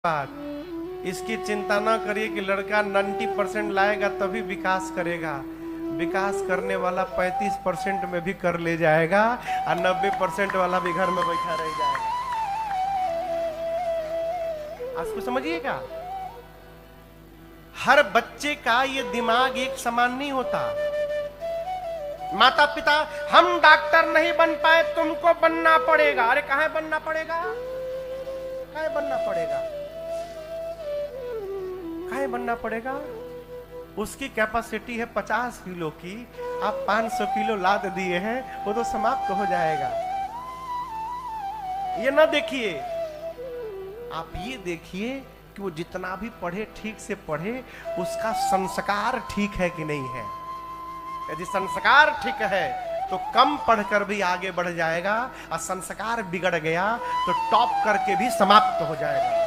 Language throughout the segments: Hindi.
बात इसकी चिंता ना करिए कि लड़का 90% लाएगा तभी विकास करेगा। विकास करने वाला 35% में भी कर ले जाएगा और 90% वाला भी घर में बैठा रह जाएगा। आपको समझिएगा, हर बच्चे का ये दिमाग एक समान नहीं होता। माता पिता, हम डॉक्टर नहीं बन पाए, तुमको बनना पड़ेगा। अरे कहाँ बनना पड़ेगा, कहाँ बनना पड़ेगा, कहाँ बनना पड़ेगा? उसकी कैपेसिटी है 50 किलो की, आप 500 किलो लाद दिए हैं, वो तो समाप्त हो जाएगा। ये ना देखिए, आप ये देखिए कि वो जितना भी पढ़े ठीक से पढ़े, उसका संस्कार ठीक है कि नहीं है। यदि संस्कार ठीक है तो कम पढ़कर भी आगे बढ़ जाएगा, और संस्कार बिगड़ गया तो टॉप करके भी समाप्त हो जाएगा।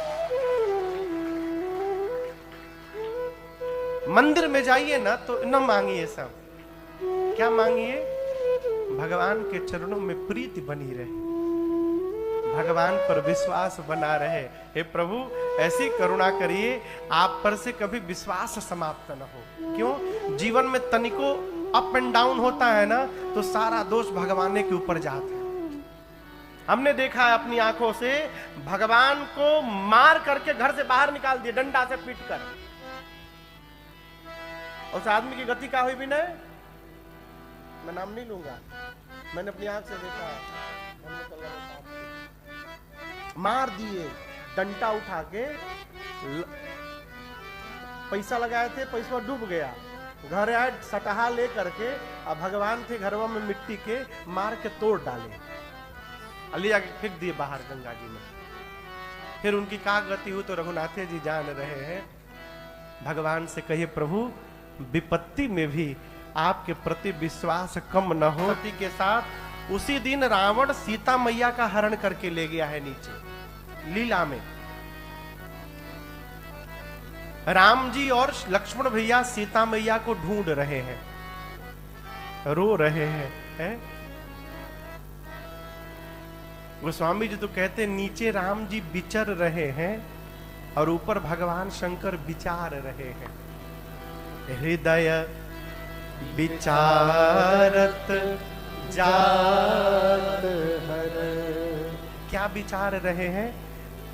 मंदिर में जाइए ना तो न मांगिए सब, क्या मांगिए? भगवान के चरणों में प्रीति बनी रहे, भगवान पर विश्वास बना रहे। हे प्रभु, ऐसी करुणा करिए आप पर से कभी विश्वास समाप्त न हो। क्यों? जीवन में तनिको अप एंड डाउन होता है ना, तो सारा दोष भगवान के ऊपर जाता है। हमने देखा है अपनी आंखों से, भगवान को मार करके घर से बाहर निकाल दिए, डंडा से पीट कर। उस आदमी की गति का हुई भी नहीं, मैं नाम नहीं लूंगा, मैंने अपनी आंख से देखा है। मार दिए, डंडा उठा के, पैसा लगाए थे, पैसा डूब गया। घर आए सटहा ले करके, अब भगवान थे घरवा में मिट्टी के, मार के तोड़ डाले, ले जाके फेंक दिए बाहर गंगा जी में। फिर उनकी क्या गति हुई तो रघुनाथे जी जान रहे हैं। भगवान से कहिए, प्रभु विपत्ति में भी आपके प्रति विश्वास कम न हो। पति के साथ उसी दिन रावण सीता मैया का हरण करके ले गया है नीचे लीला में। राम जी और लक्ष्मण भैया सीता मैया को ढूंढ रहे हैं, रो रहे हैं, गोस्वामी जी तो कहते नीचे राम जी विचर रहे हैं और ऊपर भगवान शंकर विचार रहे हैं। हृदय विचारत जात हर, क्या विचार रहे हैं?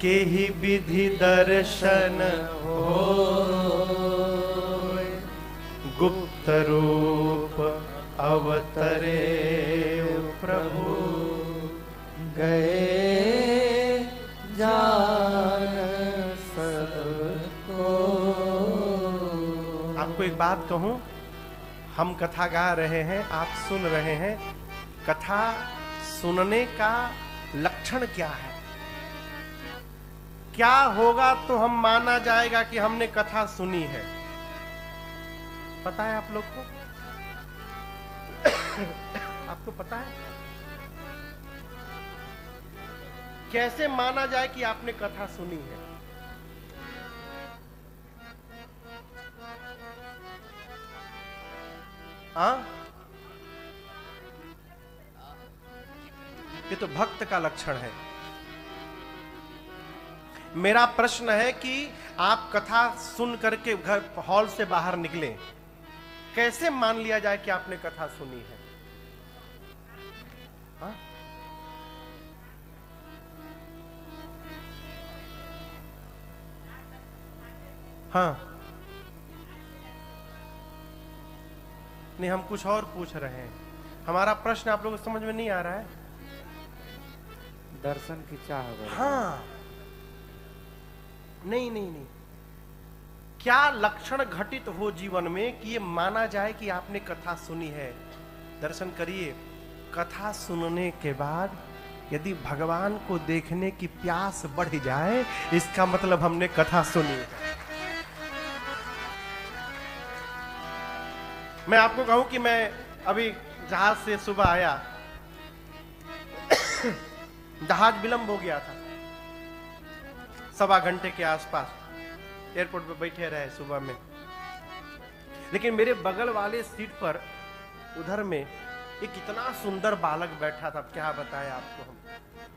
के ही विधि दर्शन हो, गुप्त रूप अवतरे प्रभु, गए जान सबको। आपको एक बात कहूं, हम कथा गा रहे हैं, आप सुन रहे हैं। कथा सुनने का लक्षण क्या है? क्या होगा तो हम माना जाएगा कि हमने कथा सुनी है? पता है आप लोग को? आपको पता है कैसे माना जाए कि आपने कथा सुनी है? हाँ, ये तो भक्त का लक्षण है। मेरा प्रश्न है कि आप कथा सुन करके घर हॉल से बाहर निकले, कैसे मान लिया जाए कि आपने कथा सुनी है? हाँ? हाँ, नहीं, हम कुछ और पूछ रहे हैं। हमारा प्रश्न आप लोगों को समझ में नहीं आ रहा है? दर्शन की चाह। हाँ, नहीं नहीं नहीं, क्या लक्षण घटित हो जीवन में कि ये माना जाए कि आपने कथा सुनी है? दर्शन करिए, कथा सुनने के बाद यदि भगवान को देखने की प्यास बढ़ जाए, इसका मतलब हमने कथा सुनी है। मैं आपको कहूं कि मैं अभी जहाज से सुबह आया, जहाज विलंब हो गया था, 1.25 घंटे के आसपास एयरपोर्ट पे बैठे रहे सुबह में। लेकिन मेरे बगल वाले सीट पर उधर में एक इतना सुंदर बालक बैठा था, क्या बताएं आपको हम,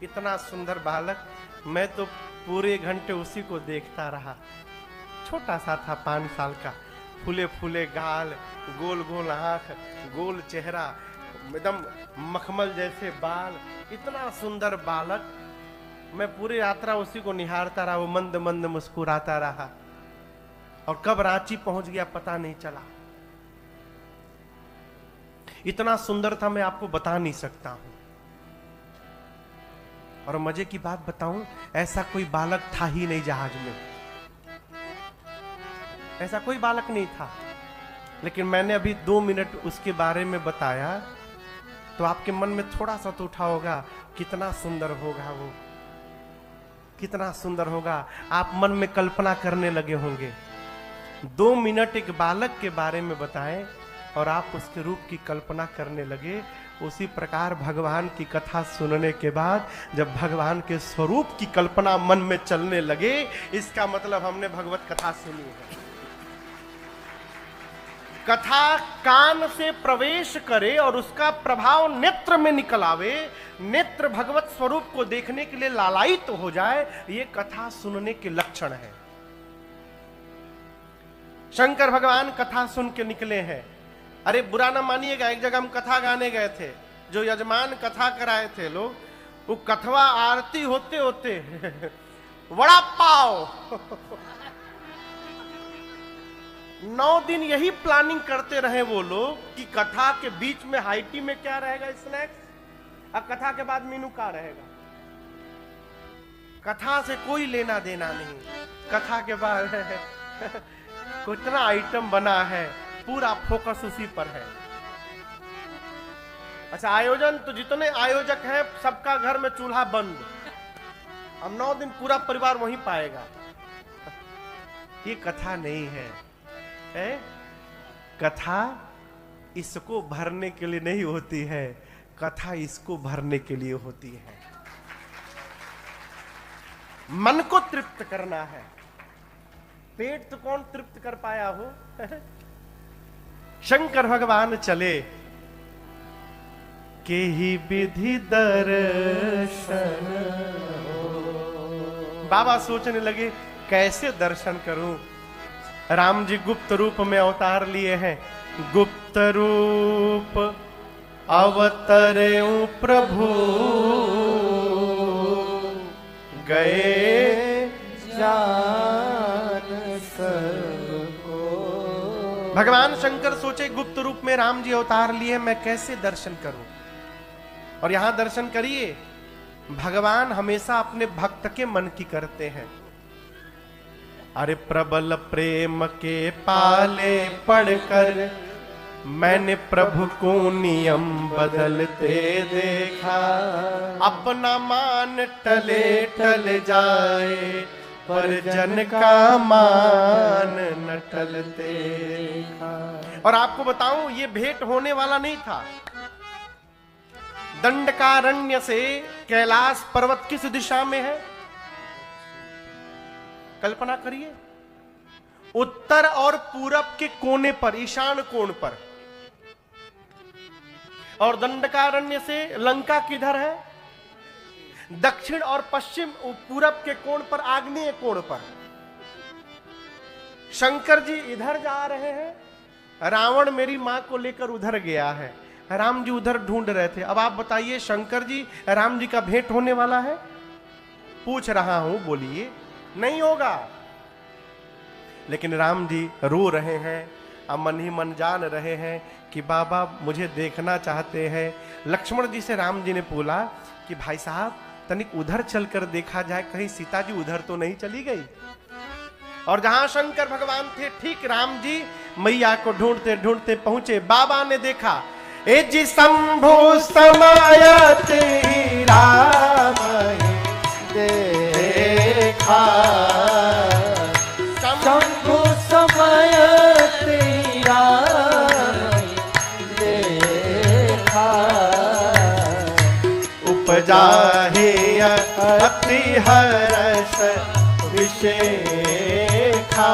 इतना सुंदर बालक। मैं तो पूरे घंटे उसी को देखता रहा। छोटा सा था, 5 साल का, फूले फूले गाल, गोल गोल आंख, गोल चेहरा, एकदम मखमल जैसे बाल, इतना सुंदर बालक। मैं पूरी यात्रा उसी को निहारता रहा, वो मंद मंद मुस्कुराता रहा, और कब रांची पहुंच गया पता नहीं चला। इतना सुंदर था, मैं आपको बता नहीं सकता हूं। और मजे की बात बताऊं, ऐसा कोई बालक था ही नहीं जहाज में, ऐसा कोई बालक नहीं था। लेकिन मैंने अभी 2 मिनट उसके बारे में बताया, तो आपके मन में थोड़ा सा तो उठा होगा, कितना सुंदर होगा वो, कितना सुंदर होगा। आप मन में कल्पना करने लगे होंगे। 2 मिनट एक बालक के बारे में बताएं और आप उसके रूप की कल्पना करने लगे। उसी प्रकार भगवान की कथा सुनने के बाद जब भगवान के स्वरूप की कल्पना मन में चलने लगे, इसका मतलब हमने भगवत कथा सुनी है। कथा कान से प्रवेश करे और उसका प्रभाव नेत्र में निकल आवे, नेत्र भगवत स्वरूप को देखने के लिए लालायित हो जाए, ये कथा सुनने के लक्षण है। शंकर भगवान कथा सुन के निकले हैं। अरे बुरा ना मानिएगा, एक जगह हम कथा गाने गए थे, जो यजमान कथा कराए थे लोग, वो कथवा आरती होते होते वड़ा पाव 9 दिन यही प्लानिंग करते रहे वो लोग कि कथा के बीच में हाइटी में क्या रहेगा, स्नैक्स, और कथा के बाद मेनू क्या रहेगा। कथा से कोई लेना देना नहीं, कथा के बाद कितना आइटम बना है, पूरा फोकस उसी पर है। अच्छा, आयोजन तो जितने आयोजक हैं सबका घर में चूल्हा बंद, हम 9 दिन पूरा परिवार वहीं पाएगा। ये कथा नहीं है, कथा इसको भरने के लिए नहीं होती है, कथा इसको भरने के लिए होती है। मन को तृप्त करना है, पेट तो कौन तृप्त कर पाया हो। शंकर भगवान चले, के ही विधि दर्शन, बाबा सोचने लगे कैसे दर्शन करूं। राम जी गुप्त रूप में अवतार लिए हैं, गुप्त रूप अवतरे प्रभु, गए जान सबको। भगवान शंकर सोचे गुप्त रूप में राम जी अवतार लिए, मैं कैसे दर्शन करूं। और यहां दर्शन करिए, भगवान हमेशा अपने भक्त के मन की करते हैं। अरे प्रबल प्रेम के पाले पढ़कर मैंने प्रभु को नियम बदलते देखा, अपना मान टले टल जाए पर जन का मान न टलते देखा। और आपको बताऊं, ये भेंट होने वाला नहीं था। दंडकारण्य से कैलाश पर्वत किस दिशा में है, कल्पना करिए, उत्तर और पूरब के कोने पर, ईशान कोण पर। और दंडकारण्य से लंका किधर है, दक्षिण और पश्चिम, पूरब के कोण पर, आग्नेय कोण पर। शंकर जी इधर जा रहे हैं, रावण मेरी मां को लेकर उधर गया है, राम जी उधर ढूंढ रहे थे। अब आप बताइए, शंकर जी राम जी का भेंट होने वाला है? पूछ रहा हूं, बोलिए। नहीं होगा। लेकिन राम जी रो रहे हैं, अब मन ही मन जान रहे हैं कि बाबा मुझे देखना चाहते हैं। लक्ष्मण जी से राम जी ने बोला कि भाई साहब तनिक उधर चलकर देखा जाए, कहीं सीता जी उधर तो नहीं चली गई। और जहां शंकर भगवान थे, ठीक राम जी मैया को ढूंढते ढूंढते पहुंचे। बाबा ने देखा, ए जी शंभु समायत राम देखा, शंभु समायत राम देखा, उपजा है अति हर्ष विशेखा,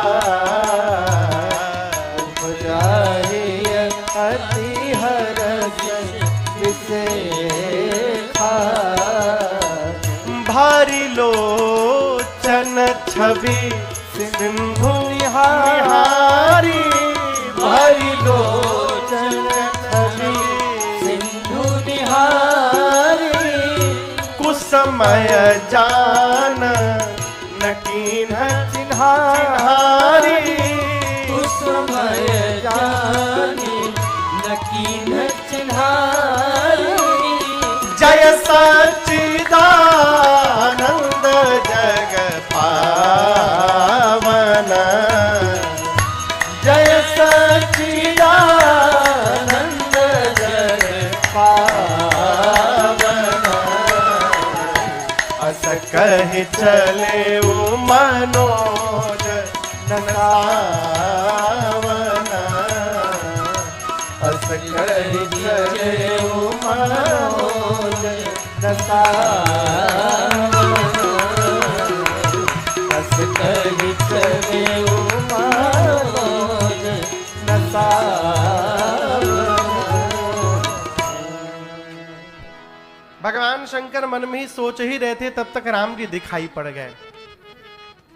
उपजा है अति हर्ष विशेखा, भारी लोचन न छवि सिंधु निहारी, भरी लोचन छवि सिंधु निहारी, कुसमय जान न कीन्ह चिन्हारी, कुसमय जानी न कीन्ह चिन्हारी, जय सच्चिदानंद जग पावन, जय सच्चिदानंद जग पावन, अस कहि चले मनोज नसावन, अस कहि चले मनोज नसावन, अस कहि चले मनोज नसावन। भगवान शंकर मन में ही सोच ही रहे थे, तब तक राम जी दिखाई पड़ गए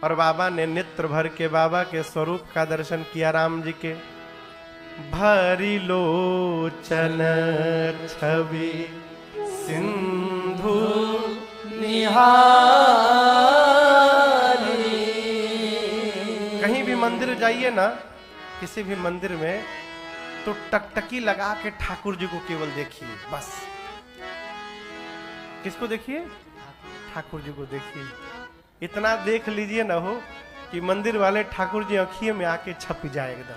और बाबा ने नेत्र भर के बाबा के स्वरूप का दर्शन किया। राम जी के भरी लोचन छवि सिंधु निहारी, कहीं भी मंदिर जाइए ना, किसी भी मंदिर में, तो टकटकी लगा के ठाकुर जी को केवल देखिए, बस। किसको देखिए? ठाकुर जी को देखिए। इतना देख लीजिए ना हो कि मंदिर वाले ठाकुर जी आंखियों में आके छप जाए एकदम।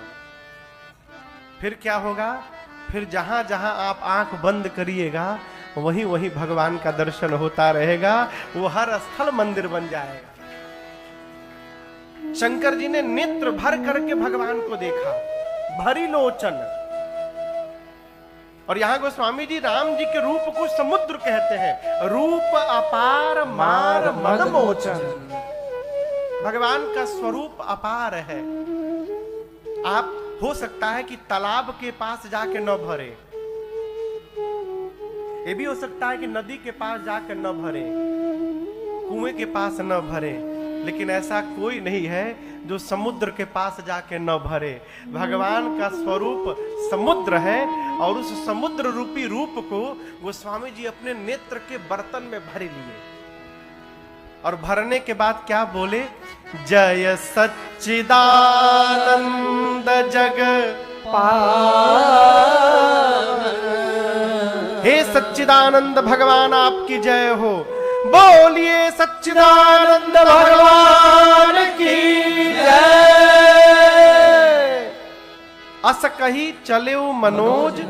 फिर क्या होगा? फिर जहां जहां आप आंख बंद करिएगा, वहीं वहीं भगवान का दर्शन होता रहेगा, वो हर स्थल मंदिर बन जाएगा। शंकर जी ने नेत्र भर करके भगवान को देखा, भरी लोचन। और यहां गोस्वामी जी राम जी के रूप को समुद्र कहते हैं, रूप अपार मार मद मोचन। भगवान का स्वरूप अपार है। आप हो सकता है कि तालाब के पास जाके न भरे, ये भी हो सकता है कि नदी के पास जाकर न भरे, कुएं के पास न भरे, लेकिन ऐसा कोई नहीं है जो समुद्र के पास जाके न भरे। भगवान का स्वरूप समुद्र है और उस समुद्र रूपी रूप को गोस्वामी जी अपने नेत्र के बर्तन में भर लिए। और भरने के बाद क्या बोले? जय सच्चिदानंद जग पावन, हे सच्चिदानंद भगवान आपकी जय हो। बोलिए सच्चिदानंद भगवान की जय। अस कही चले मनोज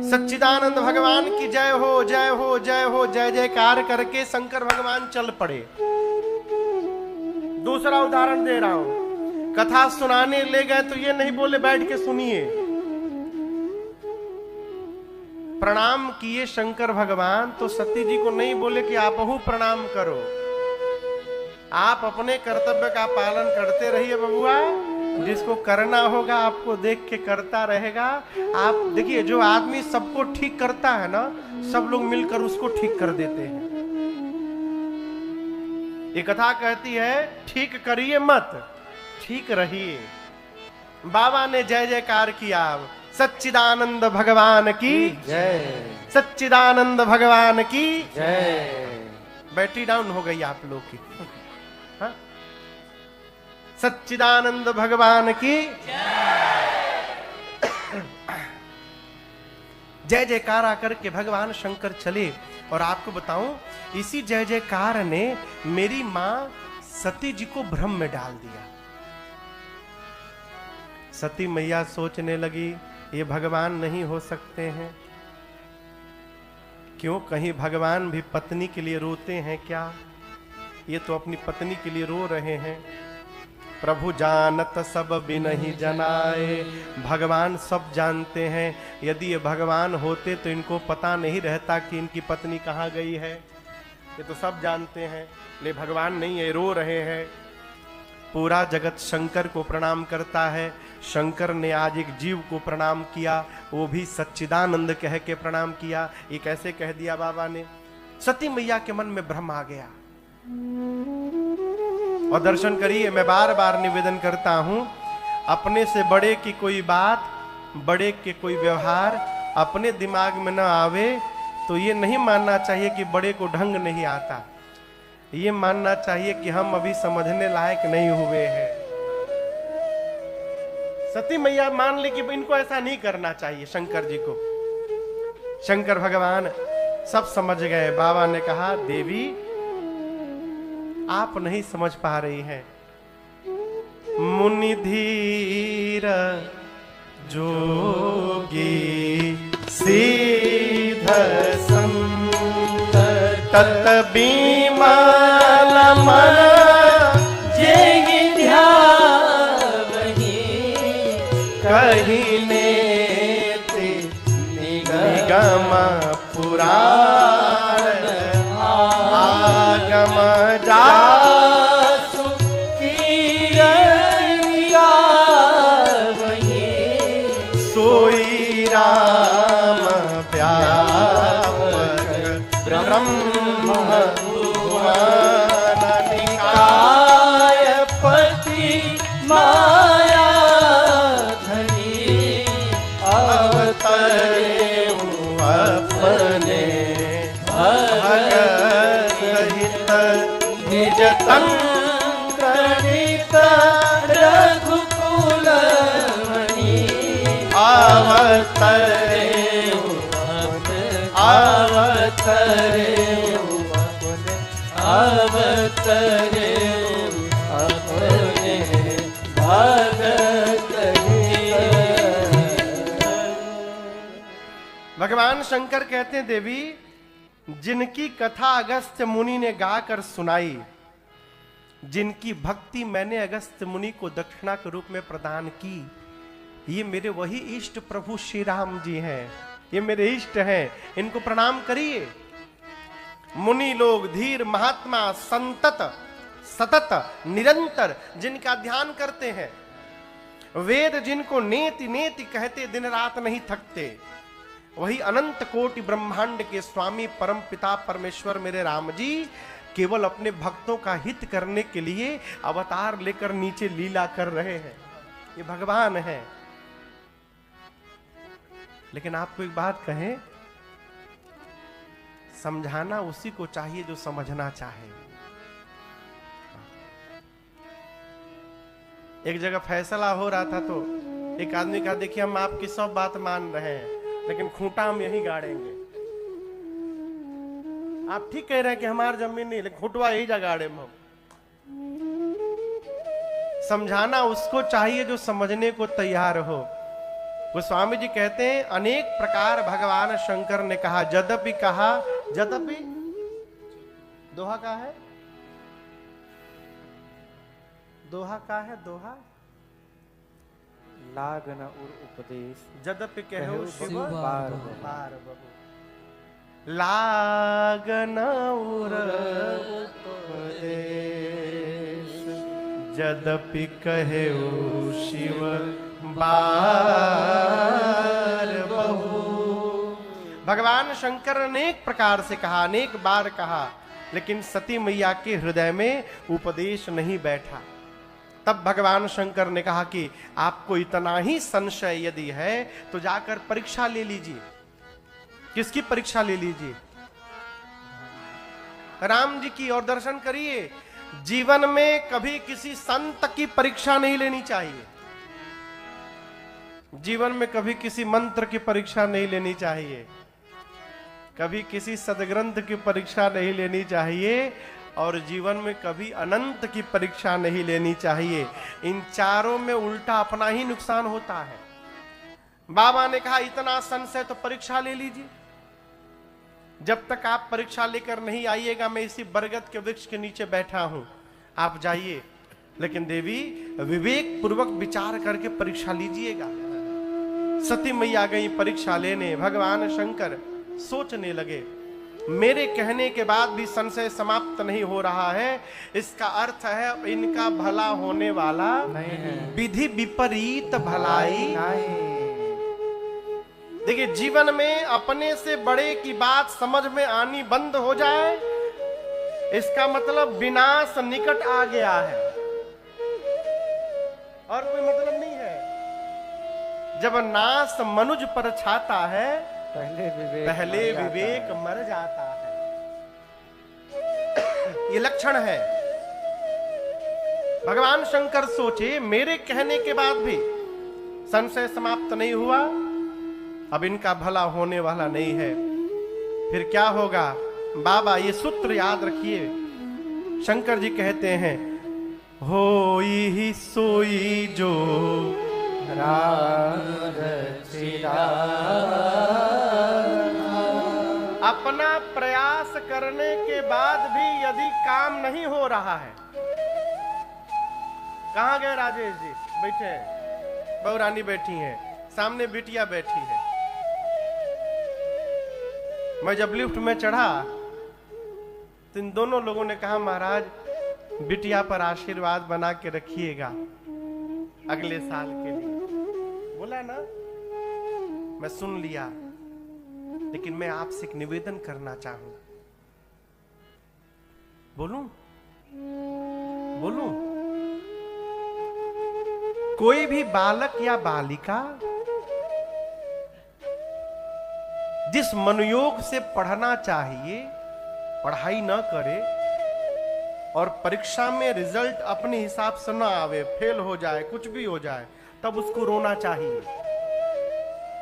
सच्चिदानंद भगवान की जय हो, जय हो, जय हो, जय जयकार करके शंकर भगवान चल पड़े। दूसरा उदाहरण दे रहा हूं। कथा सुनाने ले गए तो ये नहीं बोले बैठ के सुनिए। प्रणाम किए शंकर भगवान तो सती जी को नहीं बोले कि आप हूं प्रणाम करो। आप अपने कर्तव्य का पालन करते रहिए बबुआ, जिसको करना होगा आपको देख के करता रहेगा। आप देखिए, जो आदमी सबको ठीक करता है ना, सब लोग मिलकर उसको ठीक कर देते हैं। ये कथा कहती है ठीक करिए मत, ठीक रहिए। बाबा ने जय जयकार किया। सच्चिदानंद भगवान की जय, सच्चिदानंद भगवान की जय। बैटरी डाउन हो गई आप लोग की। हाँ? सच्चिदानंद भगवान की जय जयकार आकर के भगवान शंकर चले। और आपको बताऊं, इसी जय जयकार ने मेरी मां सती जी को भ्रम में डाल दिया। सती मैया सोचने लगी ये भगवान नहीं हो सकते हैं। क्यों, कहीं भगवान भी पत्नी के लिए रोते हैं क्या? ये तो अपनी पत्नी के लिए रो रहे हैं। प्रभु जानत सब बिनहि जनाए, भगवान सब जानते हैं। यदि ये भगवान होते तो इनको पता नहीं रहता कि इनकी पत्नी कहाँ गई है। ये तो सब जानते हैं, ले भगवान नहीं है, रो रहे हैं। पूरा जगत शंकर को प्रणाम करता है। शंकर ने आज एक जीव को प्रणाम किया, वो भी सच्चिदानंद कह के प्रणाम किया। ये कैसे कह दिया बाबा ने? सती मैया के मन में भ्रम आ गया। और दर्शन करिए। मैं बार बार निवेदन करता हूं, अपने से बड़े की कोई बात, बड़े के कोई व्यवहार अपने दिमाग में न आवे तो ये नहीं मानना चाहिए कि बड़े को ढंग नहीं आता। ये मानना चाहिए कि हम अभी समझने लायक नहीं हुए हैं। सती मैया मान ली कि इनको ऐसा नहीं करना चाहिए। शंकर जी को, शंकर भगवान सब समझ गए। बाबा ने कहा, देवी आप नहीं समझ पा रही हैं। मुनि धीर जोगी सीध संत तत बीमल मन जेहि ध्यावहि कहीं नेति निगम पुराण आगम जासु सोई राम व्यापक ब्रह्म भुवन निकाय पति माया धनी अवतरे अपने भगत हित निज तंत्रित रघुकुल मणि अवतरे अवतरे अवतरे अपने भगत भगवान शंकर कहते हैं, देवी जिनकी कथा अगस्त्य मुनि ने गाकर सुनाई, जिनकी भक्ति मैंने अगस्त्य मुनि को दक्षिणा के रूप में प्रदान की, ये मेरे वही इष्ट प्रभु श्री राम जी हैं। ये मेरे इष्ट हैं, इनको प्रणाम करिए। मुनि लोग धीर महात्मा संतत सतत निरंतर जिनका ध्यान करते हैं, वेद जिनको नेति नेति कहते दिन रात नहीं थकते, वही अनंत कोटि ब्रह्मांड के स्वामी परम पिता परमेश्वर मेरे राम जी केवल अपने भक्तों का हित करने के लिए अवतार लेकर नीचे लीला कर रहे हैं। ये भगवान है। लेकिन आपको एक बात कहें, समझाना उसी को चाहिए जो समझना चाहे। एक जगह फैसला हो रहा था तो एक आदमी कहा, देखिए हम आपकी सब बात मान रहे हैं लेकिन खूंटा हम यही गाड़ेंगे। आप ठीक कह रहे हैं कि हमारी जमीन नहीं, लेकिन खूंटवा यही जगह गाड़े हम। समझाना उसको चाहिए जो समझने को तैयार हो। गोस्वामी जी कहते हैं, अनेक प्रकार भगवान शंकर ने कहा, यद्यपि कहा, यद्यपि दोहा का है, दोहा का है, दोहा लागन उर उपदेश यद्यपि कहो शिव बार बार बहु, लागन उर उपदेश यद्यपि कहो शिव बार बहु। भगवान शंकर ने अनेक प्रकार से कहा, अनेक बार कहा, लेकिन सती मैया के हृदय में उपदेश नहीं बैठा। तब भगवान शंकर ने कहा कि आपको इतना ही संशय यदि है तो जाकर परीक्षा ले लीजिए। किसकी परीक्षा ले लीजिए? राम जी की। और दर्शन करिए, जीवन में कभी किसी संत की परीक्षा नहीं लेनी चाहिए। जीवन में कभी किसी मंत्र की परीक्षा नहीं लेनी चाहिए, कभी किसी सदग्रंथ की परीक्षा नहीं लेनी चाहिए, और जीवन में कभी अनंत की परीक्षा नहीं लेनी चाहिए। इन चारों में उल्टा अपना ही नुकसान होता है। बाबा ने कहा, इतना संशय तो परीक्षा ले लीजिए। जब तक आप परीक्षा लेकर नहीं आइएगा, मैं इसी बरगद के वृक्ष के नीचे बैठा हूं, आप जाइए। लेकिन देवी विवेक पूर्वक विचार करके परीक्षा लीजिएगा। सती मैया गई परीक्षा लेने। भगवान शंकर सोचने लगे, मेरे कहने के बाद भी संशय समाप्त नहीं हो रहा है, इसका अर्थ है इनका भला होने वाला नहीं है, विधि विपरीत भलाई। देखिए, जीवन में अपने से बड़े की बात समझ में आनी बंद हो जाए इसका मतलब विनाश निकट आ गया है, और कोई मतलब नहीं है। जब नाश मनुज पर छाता है, पहले विवेक मर जाता है। ये लक्षण है। भगवान शंकर सोचे मेरे कहने के बाद भी संशय समाप्त नहीं हुआ, अब इनका भला होने वाला नहीं है, फिर क्या होगा? बाबा ये सूत्र याद रखिए। शंकर जी कहते हैं, होई ही सोई जो राम रचिरा। अपना प्रयास करने के बाद भी यदि काम नहीं हो रहा है, कहां गए राजेश जी? बैठे हैं, बहू रानी बैठी हैं, सामने बिटिया बैठी है। मैं जब लिफ्ट में चढ़ा तो इन दोनों लोगों ने कहा, महाराज बिटिया पर आशीर्वाद बना के रखिएगा अगले साल के लिए। बोला ना, मैं सुन लिया, लेकिन मैं आपसे एक निवेदन करना चाहूं। बोलूं? बोलूं? कोई भी बालक या बालिका जिस मनोयोग से पढ़ना चाहिए पढ़ाई न करे और परीक्षा में रिजल्ट अपने हिसाब से ना आवे, फेल हो जाए, कुछ भी हो जाए, तब उसको रोना चाहिए,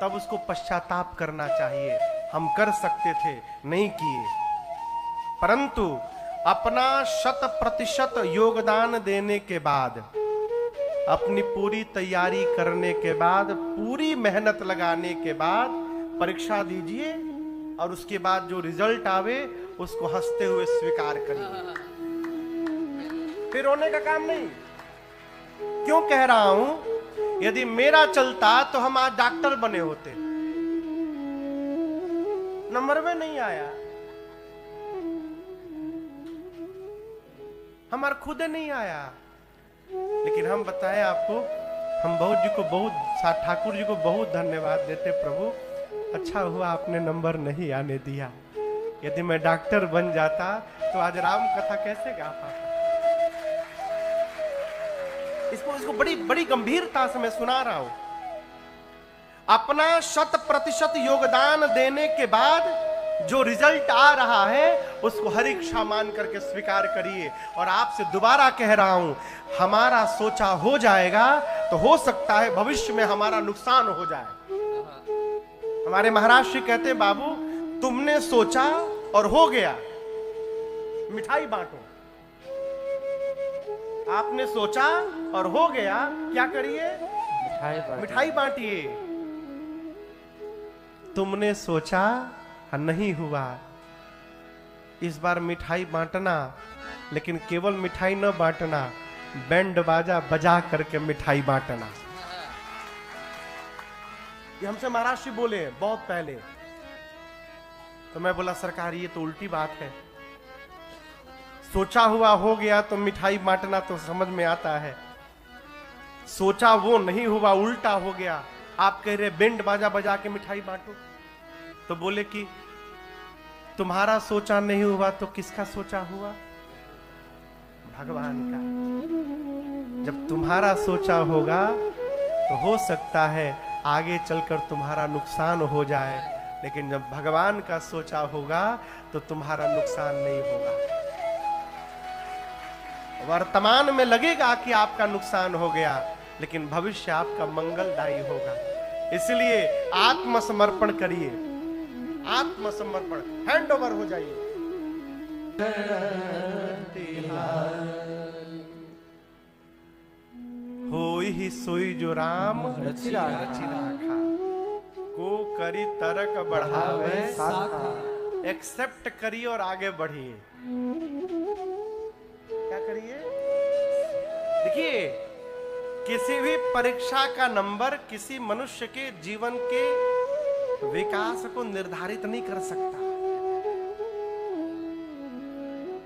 तब उसको पश्चाताप करना चाहिए। हम कर सकते थे, नहीं किए। परंतु अपना 100% योगदान देने के बाद, अपनी पूरी तैयारी करने के बाद, पूरी मेहनत लगाने के बाद परीक्षा दीजिए और उसके बाद जो रिजल्ट आवे उसको हंसते हुए स्वीकार करिए। फिर रोने का काम नहीं। क्यों कह रहा हूं? यदि मेरा चलता तो हम आज डॉक्टर बने होते। नंबर में नहीं आया, हमारा खुद नहीं आया, लेकिन हम बताएं आपको, हम बहुत जी को बहुत, ठाकुर जी को बहुत धन्यवाद देते। प्रभु अच्छा हुआ आपने नंबर नहीं आने दिया। यदि मैं डॉक्टर बन जाता तो आज राम कथा कैसे गा पाता। इसको बड़ी बड़ी गंभीरता से मैं सुना रहा हूं। अपना 100% योगदान देने के बाद जो रिजल्ट आ रहा है उसको हरि इच्छा मान करके स्वीकार करिए। और आपसे दोबारा कह रहा हूं, हमारा सोचा हो जाएगा तो हो सकता है भविष्य में हमारा नुकसान हो जाए। हमारे महाराज श्री कहते हैं, बाबू तुमने सोचा और हो गया, मिठाई बांटो। आपने सोचा और हो गया, क्या करिए? मिठाई बांटिए। तुमने सोचा नहीं हुआ, इस बार मिठाई बांटना, लेकिन केवल मिठाई न बांटना, बैंड बाजा बजा करके मिठाई बांटना। ये हमसे महाराज जी बोले हैं बहुत पहले। तो मैं बोला, सरकार ये तो उल्टी बात है। सोचा हुआ हो गया तो मिठाई बांटना तो समझ में आता है, सोचा वो नहीं हुआ, उल्टा हो गया। आप कह रहे बैंड बाजा बजा के मिठाई बांटो। तो बोले कि तुम्हारा सोचा नहीं हुआ तो किसका सोचा हुआ? भगवान का। जब तुम्हारा सोचा होगा तो हो सकता है आगे चलकर तुम्हारा नुकसान हो जाए, लेकिन जब भगवान का सोचा होगा तो तुम्हारा नुकसान नहीं होगा। वर्तमान में लगेगा कि आपका नुकसान हो गया, लेकिन भविष्य आपका मंगलदायी होगा। इसलिए आत्मसमर्पण करिए, आत्मसमर्पण, हैंड ओवर हो जाइए। होई ही सोई जो राम रचि राखा, को करी तरक बढ़ावे साखा। एक्सेप्ट करिए और आगे बढ़िए। क्या करिए? देखिए, किसी भी परीक्षा का नंबर किसी मनुष्य के जीवन के विकास को निर्धारित नहीं कर सकता।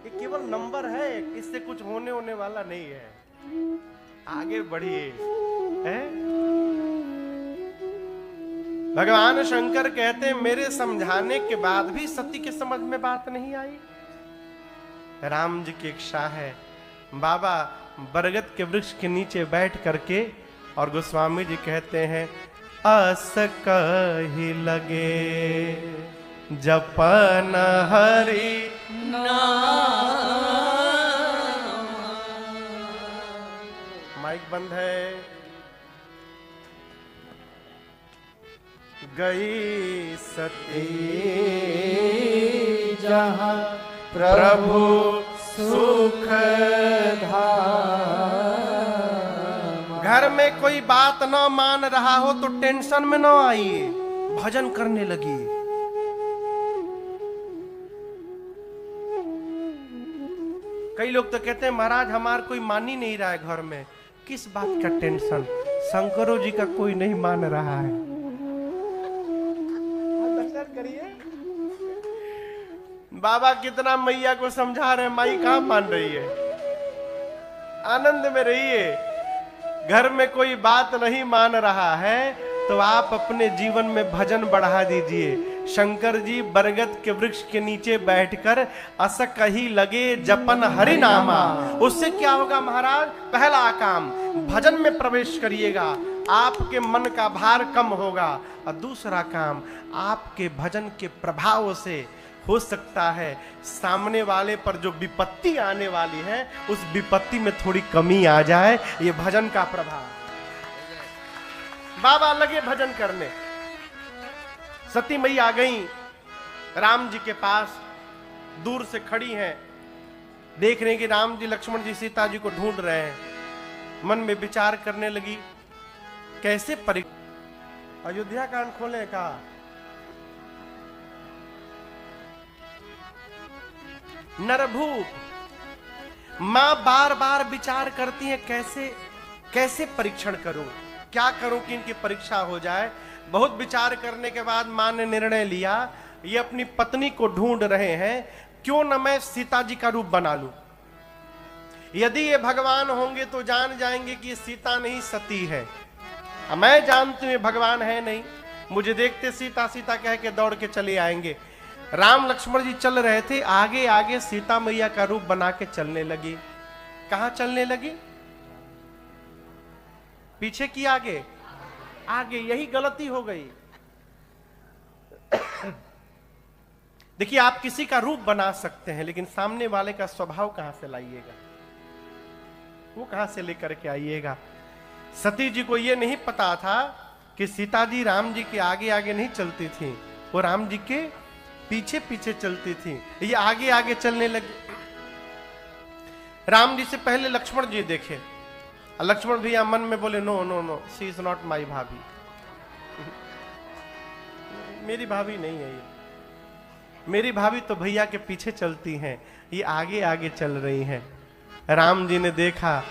ये केवल नंबर है, इससे कुछ होने वाला नहीं है। आगे बढ़िए। भगवान शंकर कहते हैं, मेरे समझाने के बाद भी सती के समझ में बात नहीं आई। राम जी की इच्छा है बाबा बरगद के वृक्ष के नीचे बैठ करके, और गोस्वामी जी कहते हैं अस कही लगे जपन हरि माइक बंद है। गई सती जहाँ प्रभु सुख धाम। घर में कोई बात न मान रहा हो तो टेंशन में न आइए, भजन करने लगी। कई लोग तो कहते हैं महाराज हमार कोई मान ही नहीं रहा है घर में, किस बात का टेंशन, शंकरों जी का कोई नहीं मान रहा है। करिए बाबा कितना मैया को समझा रहे हैं, माई कहां मान रही है। आनंद में रहिए। घर में कोई बात नहीं मान रहा है तो आप अपने जीवन में भजन बढ़ा दीजिए। शंकर जी बरगद के वृक्ष के नीचे बैठकर अस कही लगे जपन हरि नामा। उससे क्या होगा महाराज? पहला काम भजन में प्रवेश करिएगा, आपके मन का भार कम होगा। और दूसरा काम आपके भजन के प्रभाव से हो सकता है सामने वाले पर जो विपत्ति आने वाली है उस विपत्ति में थोड़ी कमी आ जाए। ये भजन का प्रभाव। बाबा लगे भजन करने। सती मैया आ गई राम जी के पास, दूर से खड़ी हैं, देख रहे हैं कि राम जी लक्ष्मण जी सीता जी को ढूंढ रहे हैं। मन में विचार करने लगी कैसे अयोध्या कान खोले का। नरभूप मां बार बार विचार करती है कैसे परीक्षण करूं, क्या करूं कि इनकी परीक्षा हो जाए। बहुत विचार करने के बाद मां ने निर्णय लिया, ये अपनी पत्नी को ढूंढ रहे हैं, क्यों न मैं सीता जी का रूप बना लूं। यदि ये भगवान होंगे तो जान जाएंगे कि सीता नहीं सती है। मैं जानती हूं भगवान है नहीं, मुझे देखते सीता सीता कह के दौड़ के चले आएंगे। राम लक्ष्मण जी चल रहे थे, आगे आगे सीता मैया का रूप बना के चलने लगी। कहां चलने लगी? पीछे की आगे? आगे। यही गलती हो गई। देखिए आप किसी का रूप बना सकते हैं लेकिन सामने वाले का स्वभाव कहां से लाइएगा, वो कहां से लेकर के आइएगा। सती जी को यह नहीं पता था कि सीता जी राम जी के आगे आगे नहीं चलती थी, वो राम जी के पीछे पीछे चलती थी। ये आगे आगे चलने लगी। राम जी से पहले लक्ष्मण जी देखे, लक्ष्मण भैया मन में बोले no no no, she is not my भाभी, मेरी भाभी नहीं है ये, मेरी भाभी तो भैया के पीछे चलती हैं, ये आगे आगे चल रही हैं। राम जी ने देखा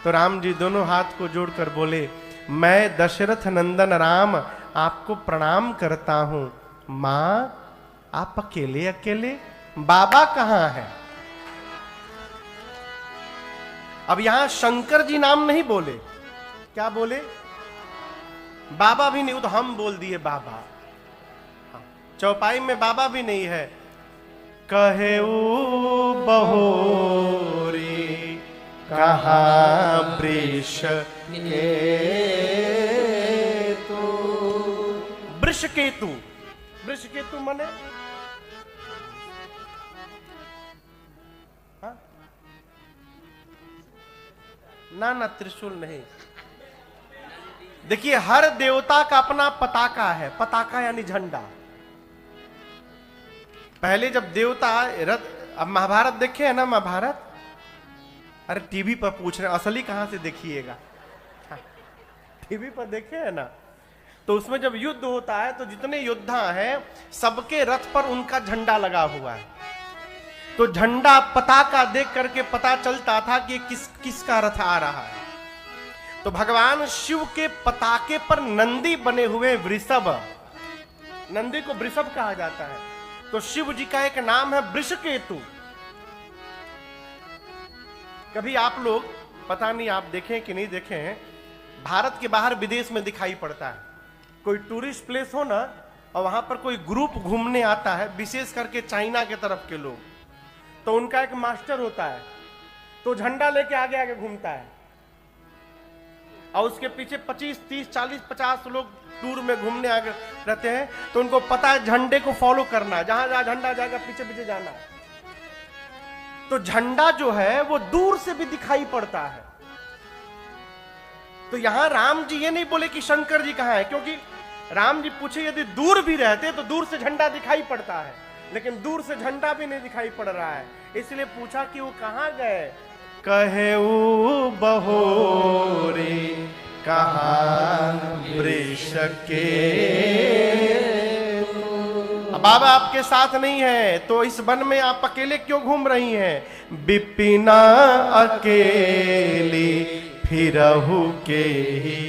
तो राम जी दोनों हाथ को जोड़कर बोले, मैं दशरथ नंदन राम आपको प्रणाम करता हूं। मां आप अकेले अकेले, बाबा कहां है? अब यहां शंकर जी नाम नहीं बोले, क्या बोले? बाबा भी नहीं, वो तो हम बोल दिए बाबा। चौपाई में बाबा भी नहीं है। कहे बहोरी कहाँ वृष केतु, वृष केतु मने ना त्रिशूल नहीं। देखिए हर देवता का अपना पताका है, पताका यानी झंडा। पहले जब देवता रथ, अब महाभारत देखे है ना, महाभारत अरे टीवी पर पूछ रहे, असली कहां से देखिएगा, टीवी पर देखे है ना, तो उसमें जब युद्ध होता है तो जितने योद्धा हैं सबके रथ पर उनका झंडा लगा हुआ है। तो झंडा पताका देख करके पता चलता था कि किसका रथ आ रहा है। तो भगवान शिव के पताके पर नंदी बने हुए वृषभ, नंदी को वृषभ कहा जाता है। तो शिव जी का एक नाम है वृषकेतु। कभी आप लोग, पता नहीं आप देखें कि नहीं देखे हैं, भारत के बाहर विदेश में दिखाई पड़ता है, कोई टूरिस्ट प्लेस हो ना और वहां पर कोई ग्रुप घूमने आता है, विशेष करके चाइना के तरफ के लोग, तो उनका एक मास्टर होता है, तो झंडा लेके आगे आगे घूमता है और उसके पीछे 25, 30, 40, 50 लोग दूर में घूमने आगे रहते हैं। तो उनको पता है झंडे को फॉलो करना है, जहां जहां झंडा जाएगा पीछे पीछे जाना है। तो झंडा जो है वो दूर से भी दिखाई पड़ता है। तो यहां राम जी ये नहीं बोले कि शंकर जी कहां है, क्योंकि राम जी पूछे यदि दूर भी रहते तो दूर से झंडा दिखाई पड़ता है, लेकिन दूर से झंडा भी नहीं दिखाई पड़ रहा है, इसलिए पूछा कि वो कहां गए। कहे वो बहोरे कहां वृष के। बाबा आपके साथ नहीं है तो इस वन में आप अकेले क्यों घूम रही हैं। बिपिना अकेली फिरहु के ही